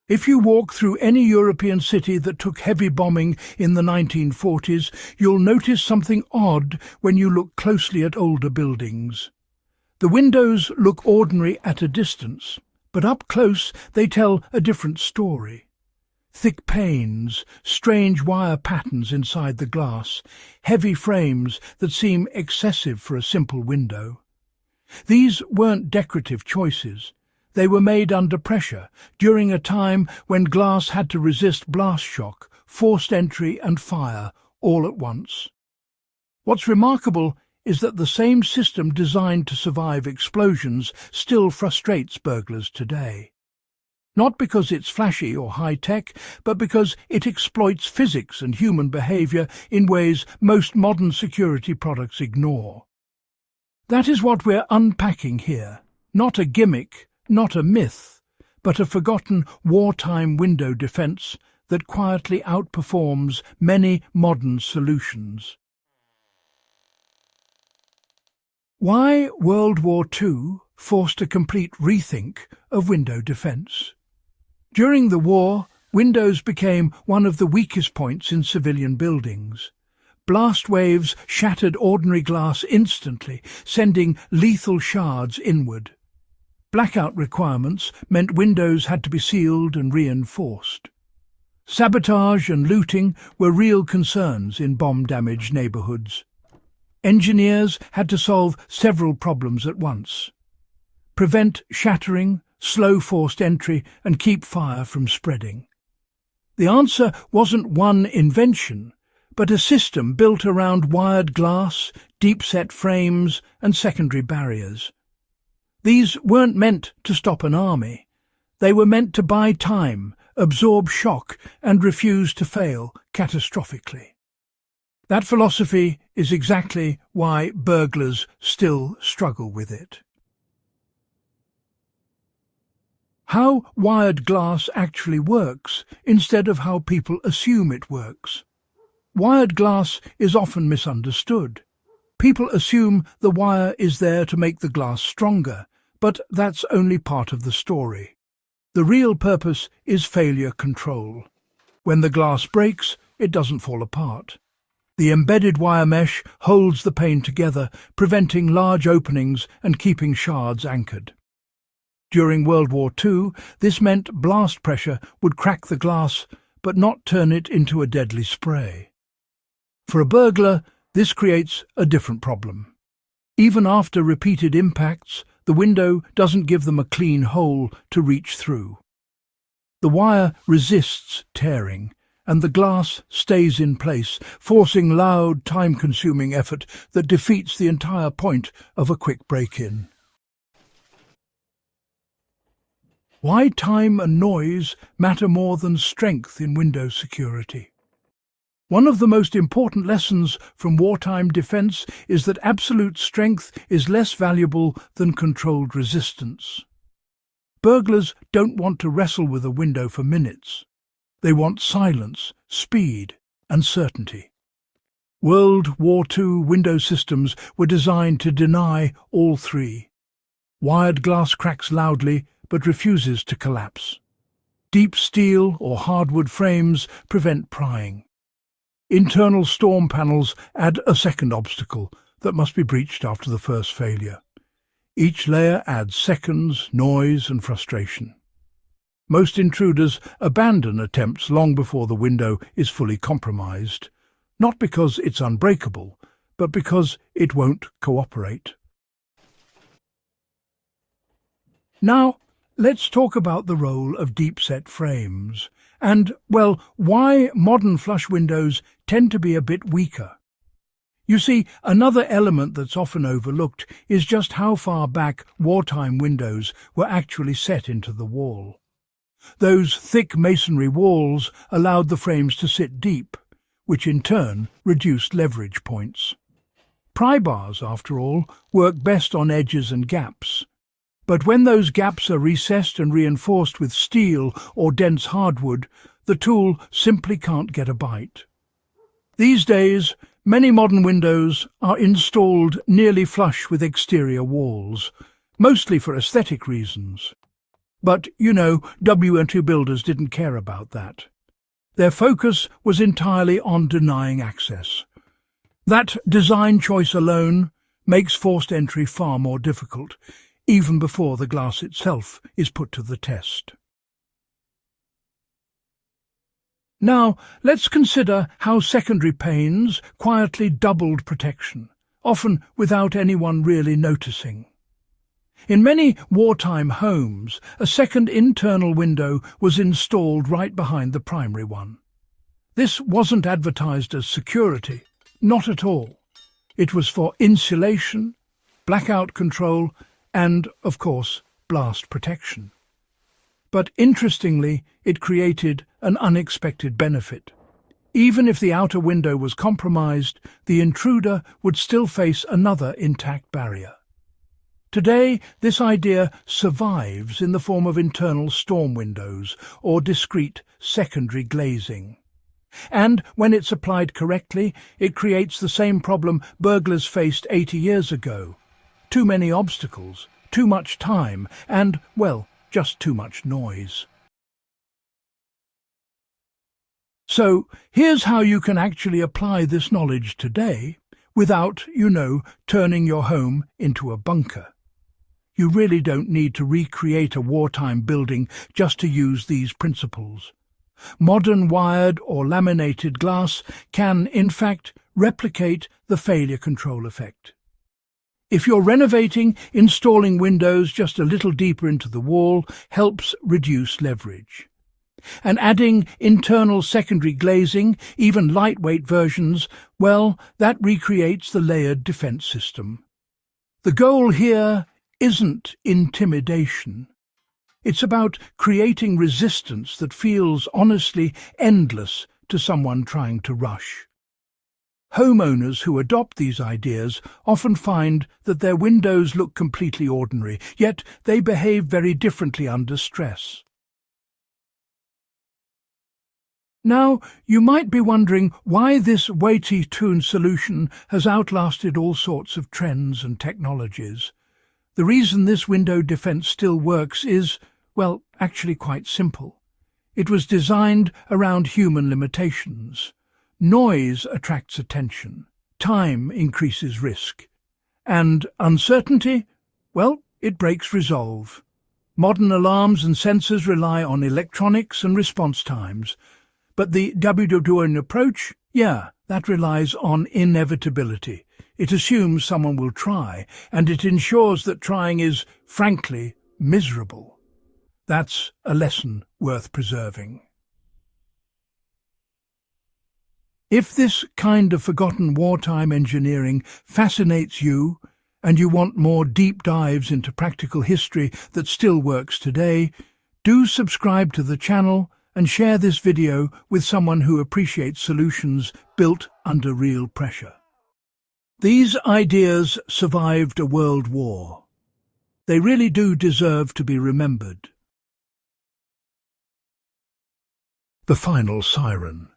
If you walk through any European city that took heavy bombing in the 1940s, you'll notice something odd when you look closely at older buildings. The windows look ordinary at a distance, but up close they tell a different story. Thick panes, strange wire patterns inside the glass, heavy frames that seem excessive for a simple window. These weren't decorative choices. They were made under pressure, during a time when glass had to resist blast shock, forced entry and fire all at once. What's remarkable is that the same system designed to survive explosions still frustrates burglars today. Not because it's flashy or high-tech, but because it exploits physics and human behavior in ways most modern security products ignore. That is what we're unpacking here, not a gimmick, not a myth, but a forgotten wartime window defense that quietly outperforms many modern solutions. Why World War II forced a complete rethink of window defense. During the war, windows became one of the weakest points in civilian buildings. Blast waves shattered ordinary glass instantly, sending lethal shards inward. Blackout requirements meant windows had to be sealed and reinforced. Sabotage and looting were real concerns in bomb-damaged neighborhoods. Engineers had to solve several problems at once. Prevent shattering, slow forced entry, and keep fire from spreading. The answer wasn't one invention, but a system built around wired glass, deep-set frames, and secondary barriers. These weren't meant to stop an army. They were meant to buy time, absorb shock, and refuse to fail catastrophically. That philosophy is exactly why burglars still struggle with it. How wired glass actually works, instead of how people assume it works. Wired glass is often misunderstood. People assume the wire is there to make the glass stronger, but that's only part of the story. The real purpose is failure control. When the glass breaks, it doesn't fall apart. The embedded wire mesh holds the pane together, preventing large openings and keeping shards anchored. During World War II, this meant blast pressure would crack the glass, but not turn it into a deadly spray. For a burglar, this creates a different problem. Even after repeated impacts, the window doesn't give them a clean hole to reach through. The wire resists tearing, and the glass stays in place, forcing loud, time-consuming effort that defeats the entire point of a quick break-in. Why time and noise matter more than strength in window security. One of the most important lessons from wartime defense is that absolute strength is less valuable than controlled resistance. Burglars don't want to wrestle with a window for minutes. They want silence, speed, and certainty. World War II window systems were designed to deny all three. Wired glass cracks loudly but refuses to collapse. Deep steel or hardwood frames prevent prying. Internal storm panels add a second obstacle that must be breached after the first failure. Each layer adds seconds, noise, and frustration. Most intruders abandon attempts long before the window is fully compromised, not because it's unbreakable, but because it won't cooperate. Now, let's talk about the role of deep-set frames and, well, why modern flush windows tend to be a bit weaker. You see, another element that's often overlooked is just how far back wartime windows were actually set into the wall. Those thick masonry walls allowed the frames to sit deep, which in turn reduced leverage points. Pry bars, after all, work best on edges and gaps. But when those gaps are recessed and reinforced with steel or dense hardwood, the tool simply can't get a bite. These days, many modern windows are installed nearly flush with exterior walls, mostly for aesthetic reasons. But, WWII builders didn't care about that. Their focus was entirely on denying access. That design choice alone makes forced entry far more difficult, even before the glass itself is put to the test. Now, let's consider how secondary panes quietly doubled protection, often without anyone really noticing. In many wartime homes, a second internal window was installed right behind the primary one. This wasn't advertised as security, not at all. It was for insulation, blackout control, and, of course, blast protection. But interestingly, it created an unexpected benefit. Even if the outer window was compromised, the intruder would still face another intact barrier. Today, this idea survives in the form of internal storm windows or discrete secondary glazing. And when it's applied correctly, it creates the same problem burglars faced 80 years ago. Too many obstacles, too much time, and, well, just too much noise. So, here's how you can actually apply this knowledge today without, turning your home into a bunker. You really don't need to recreate a wartime building just to use these principles. Modern wired or laminated glass can, in fact, replicate the failure control effect. If you're renovating, installing windows just a little deeper into the wall helps reduce leverage. And adding internal secondary glazing, even lightweight versions, well, that recreates the layered defense system. The goal here isn't intimidation. It's about creating resistance that feels honestly endless to someone trying to rush. Homeowners who adopt these ideas often find that their windows look completely ordinary, yet they behave very differently under stress. Now, you might be wondering why this WWII solution has outlasted all sorts of trends and technologies. The reason this window defense still works is, well, actually quite simple. It was designed around human limitations. Noise attracts attention, time increases risk, and uncertainty, well, it breaks resolve. Modern alarms and sensors rely on electronics and response times, but the WWII approach, that relies on inevitability. It assumes someone will try, and it ensures that trying is, frankly, miserable. That's a lesson worth preserving. If this kind of forgotten wartime engineering fascinates you, and you want more deep dives into practical history that still works today, do subscribe to the channel and share this video with someone who appreciates solutions built under real pressure. These ideas survived a world war. They really do deserve to be remembered. The final siren.